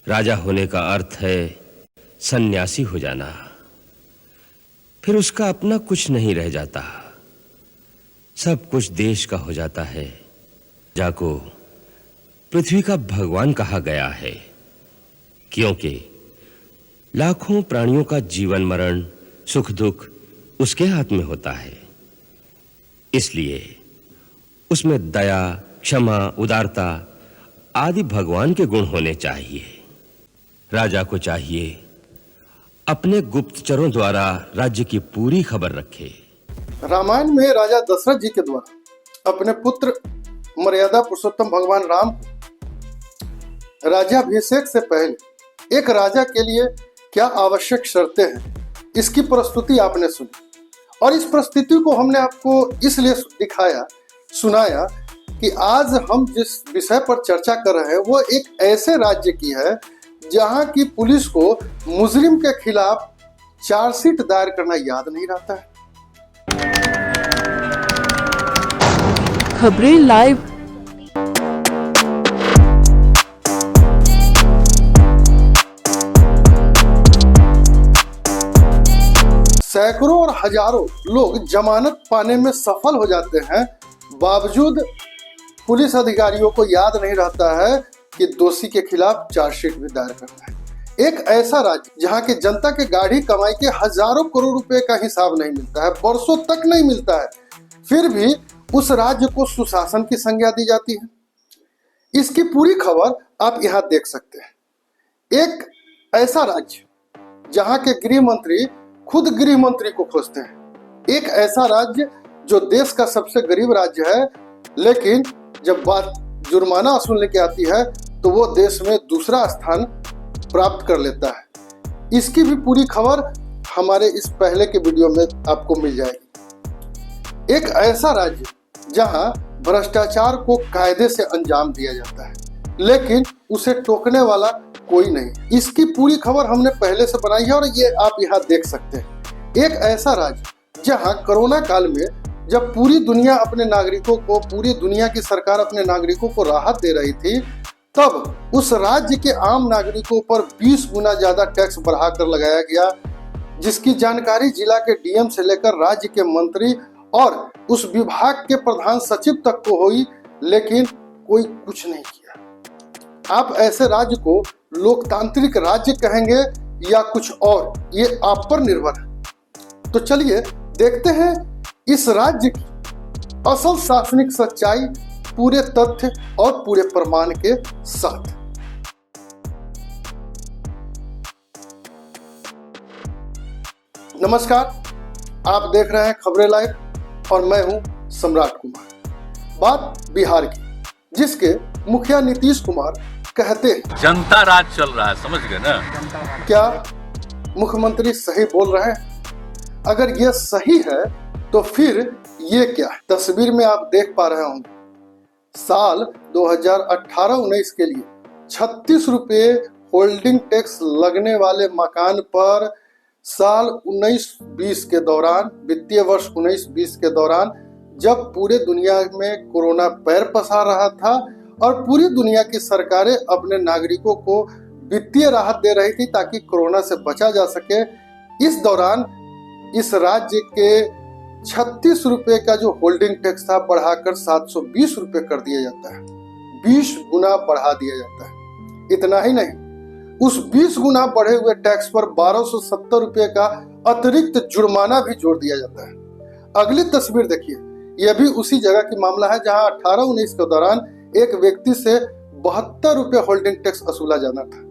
राजा होने का अर्थ है सन्यासी हो जाना। फिर उसका अपना कुछ नहीं रह जाता, सब कुछ देश का हो जाता है। राजा को पृथ्वी का भगवान कहा गया है, क्योंकि लाखों प्राणियों का जीवन मरण, सुख दुख उसके हाथ में होता है। इसलिए उसमें दया, क्षमा, उदारता आदि भगवान के गुण होने चाहिए। राजा को चाहिए अपने गुप्तचरों द्वारा राज्य की पूरी खबर रखे। रामायण में राजा दशरथ जी के द्वारा अपने पुत्र मर्यादा पुरुषोत्तम भगवान राम को राज्याभिषेक से पहले एक राजा के लिए क्या आवश्यक शर्तें हैं, इसकी प्रस्तुति आपने सुनी। और इस प्रस्तुति को हमने आपको इसलिए दिखाया, सुनाया कि आज हम जिस विषय पर चर्चा कर रहे हैं वो एक ऐसे राज्य की है जहां की पुलिस को मुजरिम के खिलाफ चार्जशीट दायर करना याद नहीं रहता है। खबरें लाइव। सैकड़ों और हजारों लोग जमानत पाने में सफल हो जाते हैं, बावजूद पुलिस अधिकारियों को याद नहीं रहता है कि दोषी के खिलाफ चार्जशीट भी दायर करना है। एक ऐसा राज्य जहां की जनता के गाढ़ी कमाई के हजारों करोड़ रुपए का हिसाब नहीं मिलता है, बरसों तक नहीं मिलता है, फिर भी उस राज्य को सुशासन की संज्ञा दी जाती है। इसकी पूरी खबर आप यहाँ देख सकते हैं। एक ऐसा राज्य जहां के गृह मंत्री खुद गृह मंत्री को खोजते हैं। एक ऐसा राज्य जो देश का सबसे गरीब राज्य है, लेकिन जब बात जुर्माना वसूलने की आती है तो वो देश में दूसरा स्थान प्राप्त कर लेता है। इसकी भी पूरी खबर हमारे इस पहले के वीडियो में आपको मिल जाएगी। एक ऐसा राज्य जहां भ्रष्टाचार को कायदे से अंजाम दिया जाता है, लेकिन उसे टोकने वाला कोई नहीं। इसकी पूरी खबर हमने पहले से बनाई है और ये आप यहाँ देख सकते हैं। एक ऐसा राज्य जहां कोरोना काल में जब पूरी दुनिया अपने नागरिकों को, पूरी दुनिया की सरकार अपने नागरिकों को राहत दे रही थी, तब उस राज्य के आम नागरिकों पर 20 गुना ज्यादा टैक्स बढ़ाकर लगाया गया, जिसकी जानकारी जिला के डीएम से लेकर राज्य के मंत्री और उस विभाग के प्रधान सचिव तक को हुई, लेकिन कोई कुछ नहीं किया। आप ऐसे राज्य को लोकतांत्रिक राज्य कहेंगे या कुछ और, ये आप पर निर्भर है। तो चलिए देखते हैं इस राज्य की असल शासनिक सच्चाई पूरे तथ्य और पूरे प्रमाण के साथ। नमस्कार, आप देख रहे हैं खबरें लाइव और मैं हूं सम्राट कुमार। बात बिहार की, जिसके मुखिया नीतीश कुमार कहते हैं जनता राज चल रहा है, समझ गए ना? क्या मुख्यमंत्री सही बोल रहे हैं? अगर ये सही है तो फिर ये क्या है? तस्वीर में आप देख पा रहे होंगे, साल 2018-19 के लिए 36 रुपये होल्डिंग टैक्स लगने वाले मकान पर साल 19-20 के दौरान, वित्तीय वर्ष 19-20 के दौरान, जब पूरे दुनिया में कोरोना पैर पसार रहा था और पूरी दुनिया की सरकारें अपने नागरिकों को वित्तीय राहत दे रही थी ताकि कोरोना से बचा जा सके, इस दौरान इस राज्य के 36 रुपए का जो होल्डिंग टैक्स था बढ़ाकर 720 रुपए कर दिया जाता है। 20 गुना बढ़ा दिया जाता है। इतना ही नहीं, उस 20 गुना बढ़े हुए टैक्स पर 1270 रुपए का अतिरिक्त जुर्माना भी जोड़ दिया जाता है। अगली तस्वीर देखिए, यह भी उसी जगह की मामला है जहां 18-19 के दौरान एक व्यक्ति से 72 रुपए होल्डिंग टैक्स वसूला जाना था।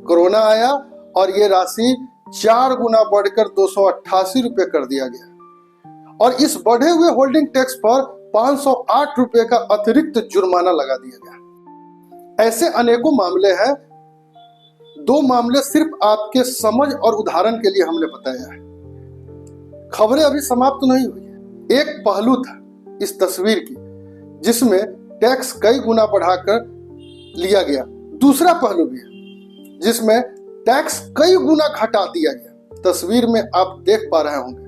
कोरोना आया और ये राशि 4 गुना बढ़कर 288 रुपए कर दिया गया और इस बढ़े हुए होल्डिंग टैक्स पर 508 रुपए का अतिरिक्त जुर्माना लगा दिया गया। ऐसे अनेकों मामले हैं। 2 मामले सिर्फ आपके समझ और उदाहरण के लिए हमने बताया है। खबरें अभी समाप्त नहीं हुई है। एक पहलू था इस तस्वीर की जिसमें टैक्स कई गुना बढ़ाकर लिया गया, दूसरा पहलू भी है जिसमें टैक्स कई गुना घटा दिया गया। तस्वीर में आप देख पा रहे होंगे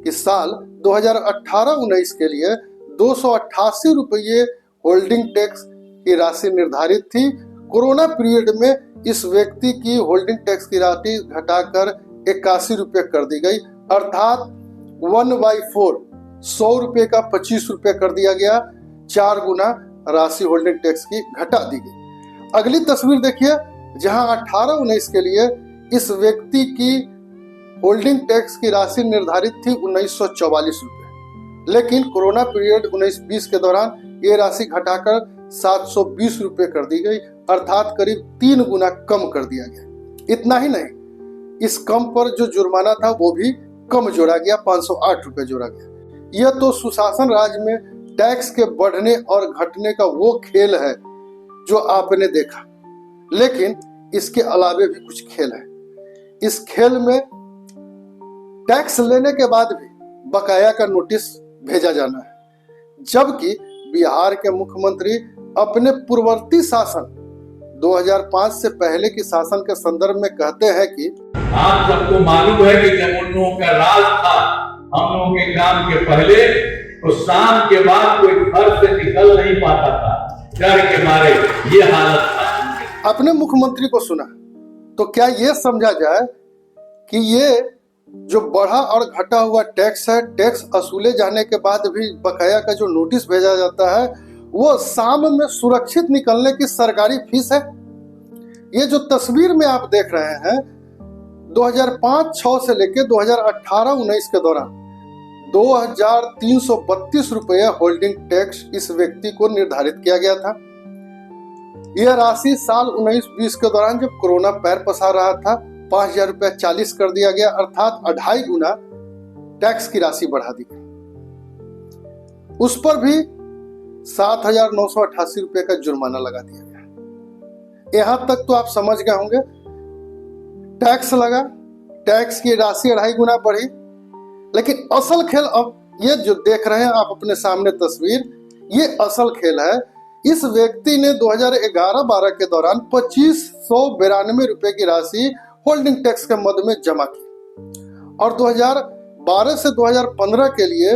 कि साल 2018-19 के लिए 288 रुपये होल्डिंग टैक्स की राशि निर्धारित थी। कोरोना पीरियड में इस व्यक्ति की होल्डिंग टैक्स की राशि घटाकर 81 रुपये कर दी गई, अर्थात 1/4 100 रुपये का 25 रुपये कर दिया गया, 4 गुना राशि होल्डिंग टैक्स की घटा दी गई। अगली तस्वीर देखिए, जहां 18-19 के लिए इस व्यक्ति की होल्डिंग टैक्स की राशि निर्धारित थी 1944 रुपये, लेकिन कोरोना पीरियड 19-20 के दौरान ये राशि घटाकर 720 रुपये कर दी गई, अर्थात करीब 3 गुना कम कर दिया गया। इतना ही नहीं, इस कम पर जो जुर्माना था वो भी कम जोड़ा गया, 508 रुपये जोड़ा गया। यह तो सुशासन राज में टैक्स के बढ़ने और घटने का वो खेल है जो आपने देखा, लेकिन इसके अलावे भी कुछ खेल है। इस खेल में टैक्स लेने के बाद भी बकाया का नोटिस भेजा जाना है, जबकि बिहार के मुख्यमंत्री अपने पूर्ववर्ती शासन 2005 से पहले के शासन के संदर्भ में कहते हैं कि आप सबको मालूम है कि जब उन लोगों का राज था, हम लोगों के काम के पहले, तो शाम के बाद कोई घर से निकल नहीं पाता था, डर के मारे ये हालत था। अपने मुख्यमंत्री को सुना तो क्या ये समझा जाए कि ये जो बढ़ा और घटा हुआ टैक्स है, टैक्स असूले जाने के बाद भी बकाया का जो नोटिस भेजा जाता है वो शाम में सुरक्षित निकलने की सरकारी फीस है? ये जो तस्वीर में आप देख रहे हैं, 2005-06 से लेकर 2018-19 के दौरान 2332 रुपये होल्डिंग टैक्स इस व्यक्ति को निर्धारित किया गया था। यह राशि साल 19-20 के दौरान जब कोरोना पैर पसार रहा था 5000 रुपये 40 कर दिया गया, अर्थात 2.5 गुना टैक्स की राशि बढ़ा दी गई। उस पर भी 7,988 रुपये का जुर्माना लगा दिया गया। यहां तक तो आप समझ गए होंगे, टैक्स लगा, टैक्स की राशि 2.5 गुना बढ़ी। लेकिन असल खेल अब ये जो देख रहे हैं आप अपने सामने तस्वीर, ये असल खेल है। इस व्यक्ति ने 2011-12 के दौरान 2592 रुपए की राशि होल्डिंग टैक्स के मद में जमा की और 2012 से 2015 के लिए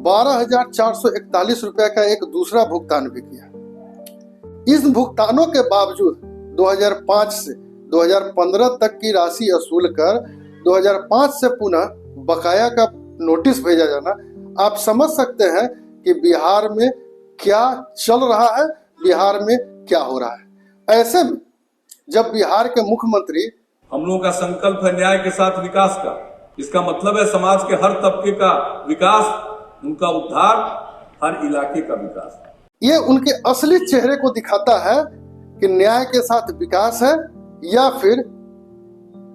12,441 रुपए का एक दूसरा भुगतान भी किया। इन भुगतानों के बावजूद 2005 से 2015 तक की राशि असूल कर 2005 से पुनः बकाया का नोटिस भेजा जाना, आप समझ सकते हैं कि बिहार में क्या चल रहा है, बिहार में क्या हो रहा है। ऐसे में जब बिहार के मुख्यमंत्री, हम लोगों का संकल्प है न्याय के साथ विकास का, इसका मतलब है समाज के हर तबके का विकास, उनका उद्धार, हर इलाके का विकास। ये उनके असली चेहरे को दिखाता है कि न्याय के साथ विकास है या फिर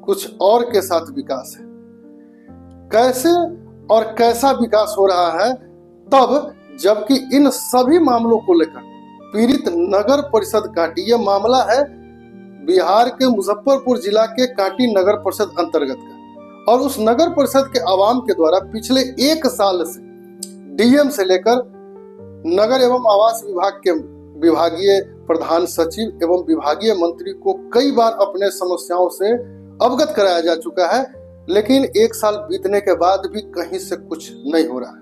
कुछ और के साथ विकास है। कैसे और कैसा विकास हो रहा है तब जबकि इन सभी मामलों को लेकर पीड़ित नगर परिषद कांटी, यह मामला है बिहार के मुजफ्फरपुर जिला के कांटी नगर परिषद अंतर्गत का, और उस नगर परिषद के आवाम के द्वारा पिछले 1 साल से डीएम से लेकर नगर एवं आवास विभाग के विभागीय प्रधान सचिव एवं विभागीय मंत्री को कई बार अपने समस्याओं से अवगत कराया जा चुका है, लेकिन 1 साल बीतने के बाद भी कहीं से कुछ नहीं हो रहा है।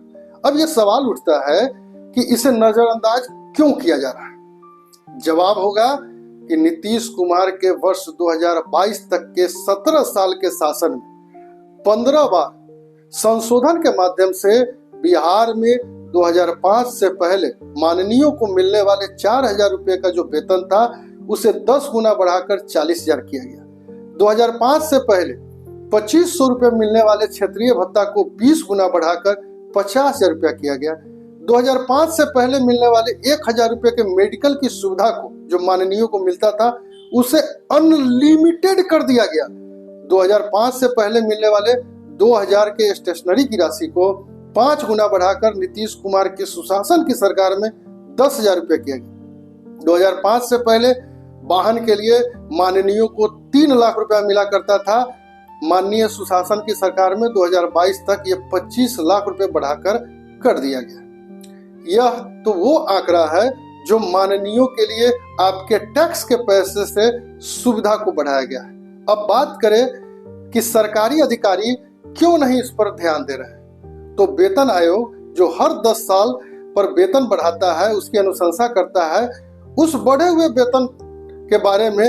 अब यह सवाल उठता है कि इसे नजरअंदाज क्यों किया जा रहा है। जवाब होगा कि नीतीश कुमार के वर्ष 2022 तक के 17 साल के शासन में 15 बार संशोधन के माध्यम से बिहार में 2005 से पहले माननीयों को मिलने वाले 4,000 रुपए का जो वेतन था उसे 10 गुना बढ़ाकर 40,000 किया गया। 2005 से पहले 2,500 रुपए मिलने वाले क्षेत्रीय भत्ता को 20 गुना बढ़ाकर 50,000 रुपया किया गया। 2005 से पहले मिलने वाले 1,000 रुपए के मेडिकल की सुविधा को जो माननीयों को मिलता था उसे अनलिमिटेड कर दिया गया। 2005 से पहले मिलने वाले 2,000 के स्टेशनरी की राशि को 5 गुना बढ़ाकर नीतीश कुमार के सुशासन की सरकार में 10,000 रुपये किया गया। 2005 से पहले वाहन के लिए माननीयों को 3 लाख रुपया मिला करता था, माननीय सुशासन की सरकार में 2022 तक ये 25 लाख रुपए बढ़ाकर कर दिया गया। यह तो वो आंकड़ा है जो माननीयों के लिए आपके टैक्स के पैसे से सुविधा को बढ़ाया गया है। अब बात करें कि सरकारी अधिकारी क्यों नहीं इस पर ध्यान दे रहे हैं, तो वेतन आयोग जो हर 10 साल पर वेतन बढ़ाता है, उसकी अनुशंसा करता है, उस बढ़े हुए वेतन के बारे में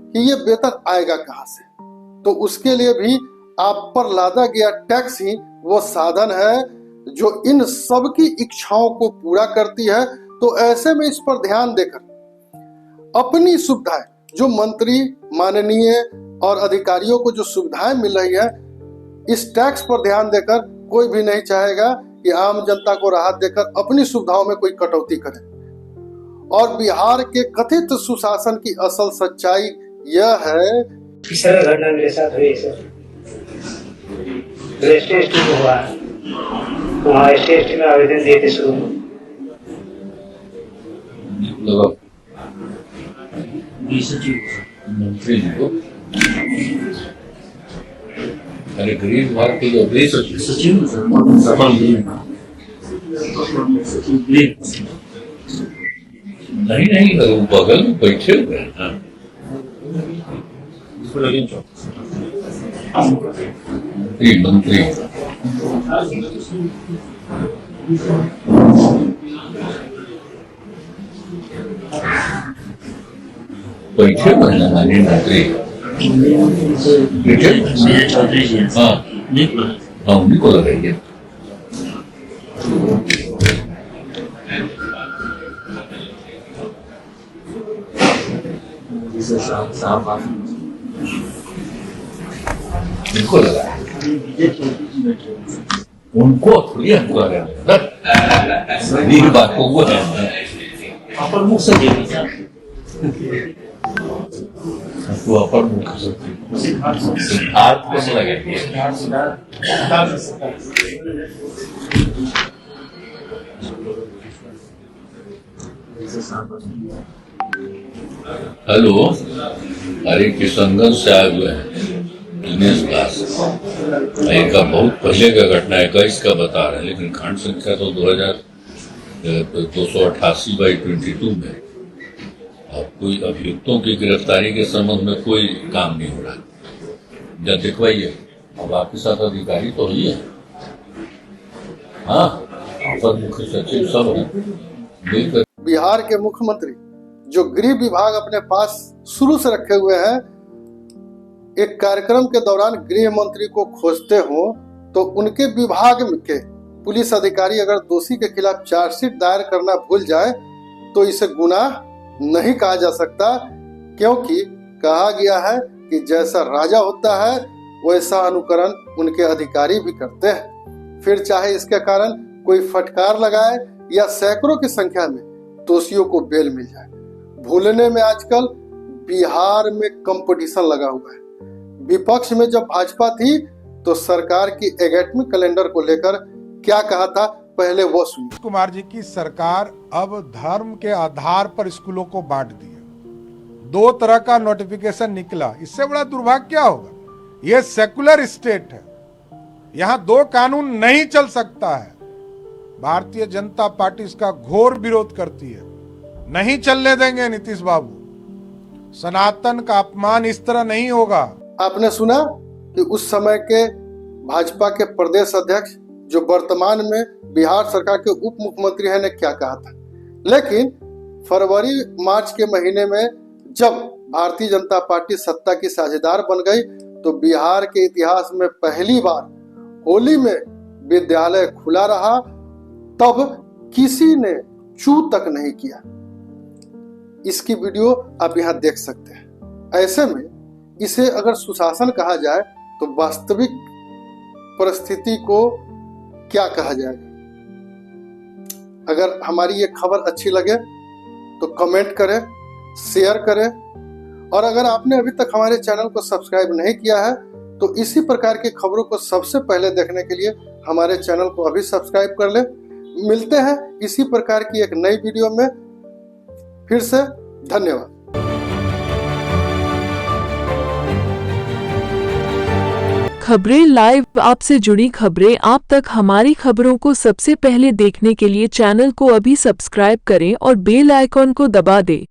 कि ये वेतन आएगा कहाँ से। तो उसके लिए भी आप पर लादा गया टैक्स ही वो साधन है जो इन सब की इच्छाओं को पूरा करती है। तो ऐसे में इस पर ध्यान देकर अपनी सुविधाएं, जो मंत्री माननीय और अधिकारियों को जो सुविधाएं मिल रही है, इस टैक्स पर ध्यान देकर कोई भी नहीं चाहेगा कि आम जनता को राहत देकर अपनी सुविधाओं में कोई कटौती करे। और बिहार के कथित सुशासन की असल सच्चाई यह है। तीसरा घटना मेरे साथ हुई सर, ST को हुआ, वहाँ ST में आवेदन दिए थे शुरू में। मंत्री जी को अरे गृह विभाग के जो गृह सचिव नहीं वो बगल में बैठे हुए हैं। मंत्री बैठे हुए हैं माननीय मंत्री चौधरी जी, हाँ उन्हीं को लगाइए। उनको लगा, उनको थोड़ी हमको लगा बात को वो है मुख से तो अपर मुख्य सचिव सिद्धार्थ को से लगे। हेलो, अरे किशनगंज से आए हुए हैं दिनेश दास। इनका बहुत पहले का घटना है, 21 का बता रहे हैं, लेकिन खंड संख्या तो 2288/22 में। अब कोई अभियुक्तों की गिरफ्तारी के संबंध में कोई काम नहीं हो रहा। जब दिखवाइए, अब आपके साथ अधिकारी तो ही है, हाँ, अपर मुख्य सचिव सब है। बिहार के मुख्यमंत्री जो गृह विभाग अपने पास शुरू से रखे हुए हैं, एक कार्यक्रम के दौरान गृह मंत्री को खोजते हो तो उनके विभाग के पुलिस अधिकारी अगर दोषी के खिलाफ चार्जशीट दायर करना भूल जाए तो इसे गुनाह नहीं कहा जा सकता, क्योंकि कहा गया है कि जैसा राजा होता है वैसा अनुकरण उनके अधिकारी भी करते हैं। फिर चाहे इसके कारण कोई फटकार लगाए या सैकड़ों की संख्या में दोषियों को बेल मिल जाए। भूलने में आजकल बिहार में कंपटीशन लगा हुआ है। विपक्ष में जब भाजपा थी तो सरकार की एकेडमिक कैलेंडर को लेकर क्या कहा था, पहले वो सुनिए। कुमार जी की सरकार अब धर्म के आधार पर स्कूलों को बांट दी है। 2 तरह का नोटिफिकेशन निकला, इससे बड़ा दुर्भाग्य क्या होगा। यह सेकुलर स्टेट है, यहाँ 2 कानून नहीं चल सकता है। भारतीय जनता पार्टी इसका घोर विरोध करती है। नहीं चलने देंगे नीतीश बाबू। सनातन का अपमान इस तरह नहीं होगा। आपने सुना कि उस समय के भाजपा के प्रदेश अध्यक्ष जो वर्तमान में बिहार सरकार के उप मुख्यमंत्री हैं ने क्या कहा था। लेकिन फरवरी मार्च के महीने में जब भारतीय जनता पार्टी सत्ता की साझेदार बन गई तो बिहार के इतिहास में पहली बार होली में विद्यालय खुला रहा। तब किसी ने चू तक नहीं किया। इसकी वीडियो आप यहाँ देख सकते हैं। ऐसे में इसे अगर सुशासन कहा जाए तो वास्तविक परिस्थिति को क्या कहा जाएगा। अगर हमारी ये खबर अच्छी लगे तो कमेंट करें, शेयर करें, और अगर आपने अभी तक हमारे चैनल को सब्सक्राइब नहीं किया है तो इसी प्रकार की खबरों को सबसे पहले देखने के लिए हमारे चैनल को अभी सब्सक्राइब कर लें। मिलते हैं इसी प्रकार की एक नई वीडियो में फिर से। धन्यवाद। खबरें लाइव, आपसे जुड़ी खबरें आप तक। हमारी खबरों को सबसे पहले देखने के लिए चैनल को अभी सब्सक्राइब करें और बेल आइकॉन को दबा दें।